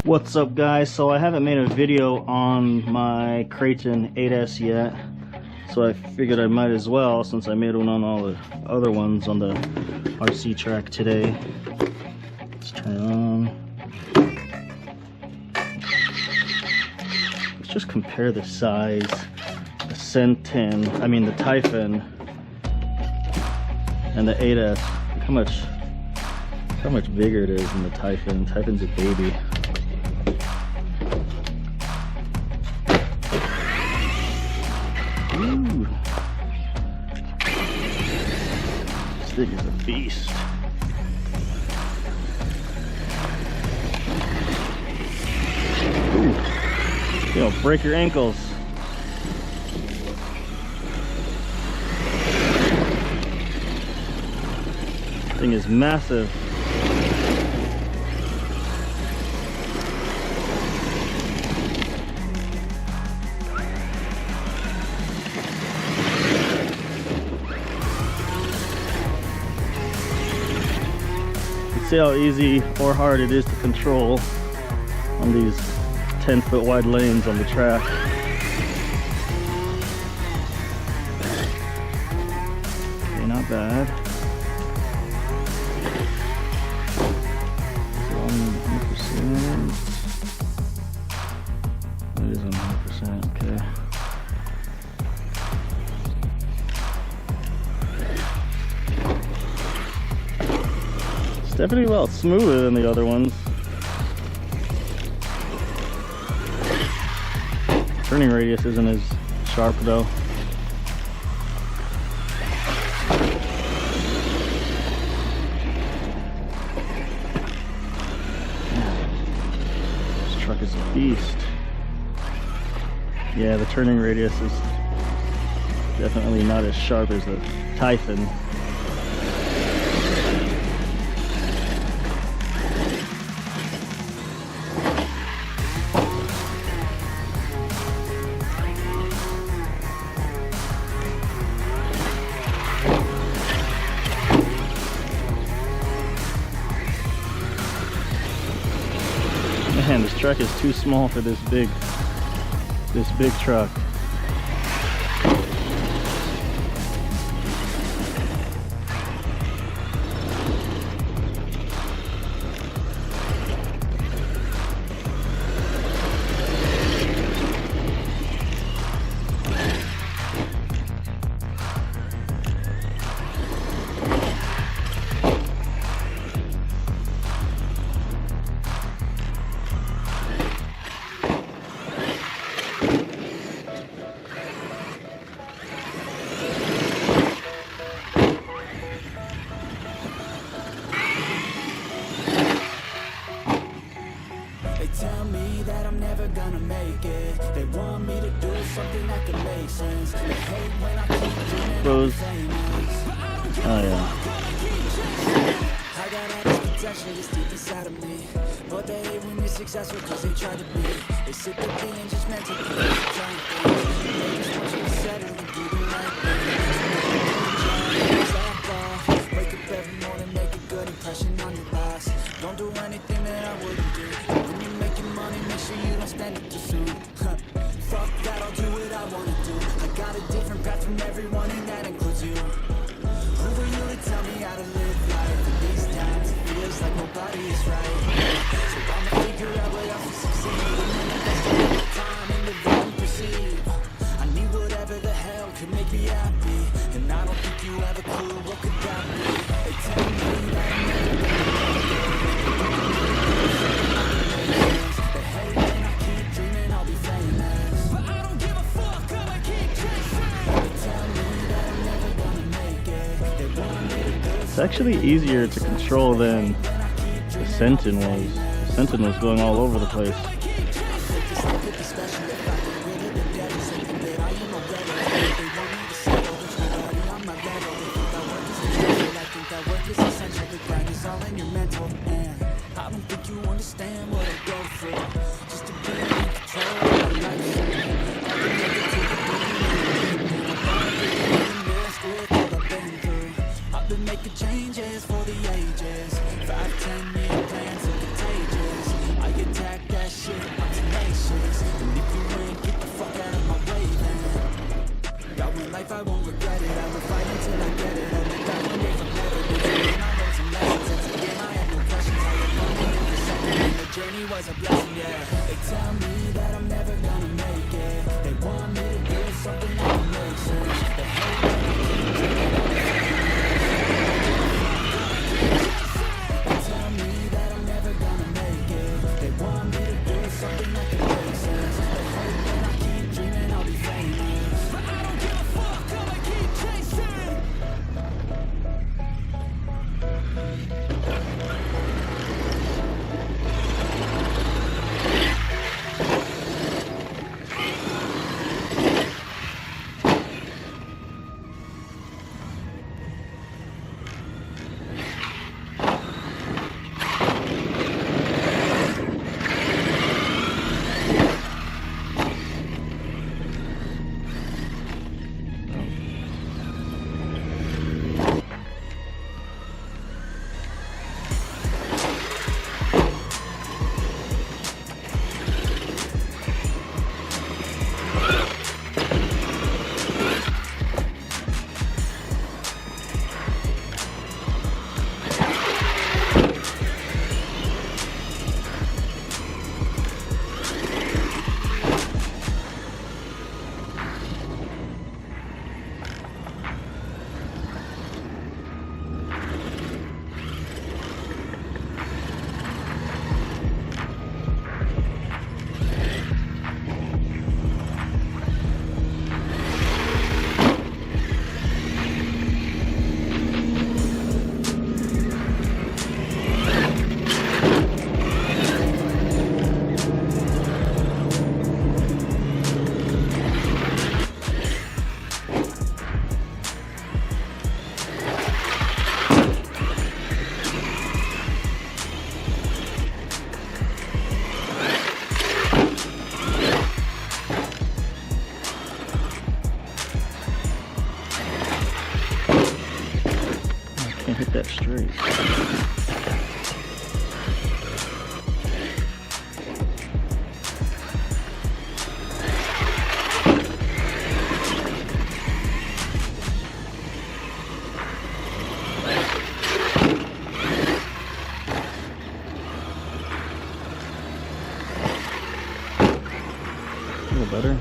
What's up, guys? So I haven't made a video on my Kraton 8S yet, so I figured I might as well, since I made one on all the other ones on the RC track today. Let's turn it on. Let's just compare the size, the the Typhon and the 8S. Look how much bigger it is than the Typhon. Typhon's a baby. Ooh. This thing is a beast. Ooh. You'll break your ankles. This thing is massive. See how easy or hard it is to control on these 10-foot wide lanes on the track. Okay, not bad. 100%. It is 100%, okay. Definitely a lot smoother than the other ones. Turning radius isn't as sharp though. This truck is a beast. Yeah, the turning radius is definitely not as sharp as the Typhon. Man, this truck is too small for this big truck. Tell me that I'm never gonna make it. They want me to do something that can make sense. They hate when I keep doing famous. Oh yeah. I got all this potential that's deep inside of me, but they hate when you're successful cause they try to be. They sit there being just meant to be giant things. They just want you to settle and do the right thing. Wake up every morning, make a good impression on your boss. Don't do anything that I wouldn't do. Money, make sure you don't spend it too soon. Fuck that, I'll do what I wanna do. I got a different path from everyone, and that includes you. Who are you to tell me how to live life? In these times, it feels like nobody is right. So I'ma figure out what else to succeed. And then invest a little time in the way you perceive. I need whatever the hell could make me happy, and I don't think you have a clue what could that be. They tell me that I'm never It's actually easier to control than the Sentin was. The Sentin was going all over the place. I don't think you understand what I go through just to be in control of my life. I've been negative, with all I've been through. I've been making changes for the ages. 5-10 year plans are contagious. I get tagged journey was a blessing, yeah. They tell me that I'm never gonna make it. They want me to do something that can make sense. They hate that I keep dreaming of the They tell me that I'm never gonna make it. They want me to do something that can make sense. They hate that I keep dreaming I'll be famous. But I don't give a fuck, I'ma keep chasing. Hit that straight. A little better.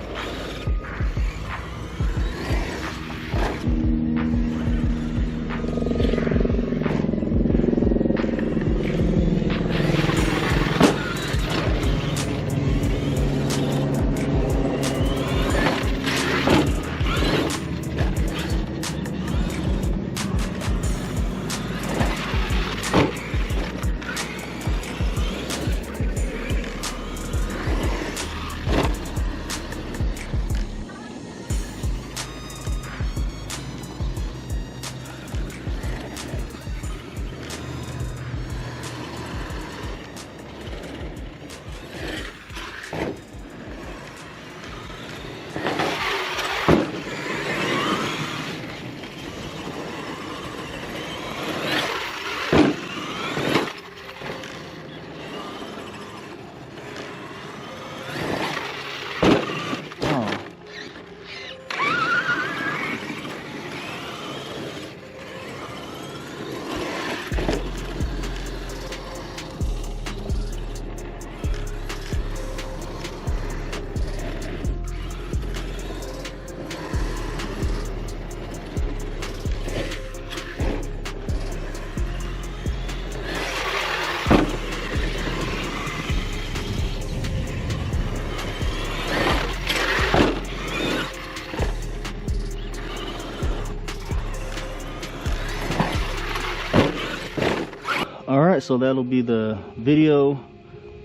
Alright, so that'll be the video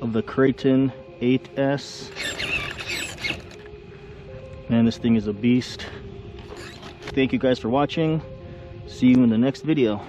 of the Kraton 8S. Man, this thing is a beast. Thank you guys for watching. See you in the next video.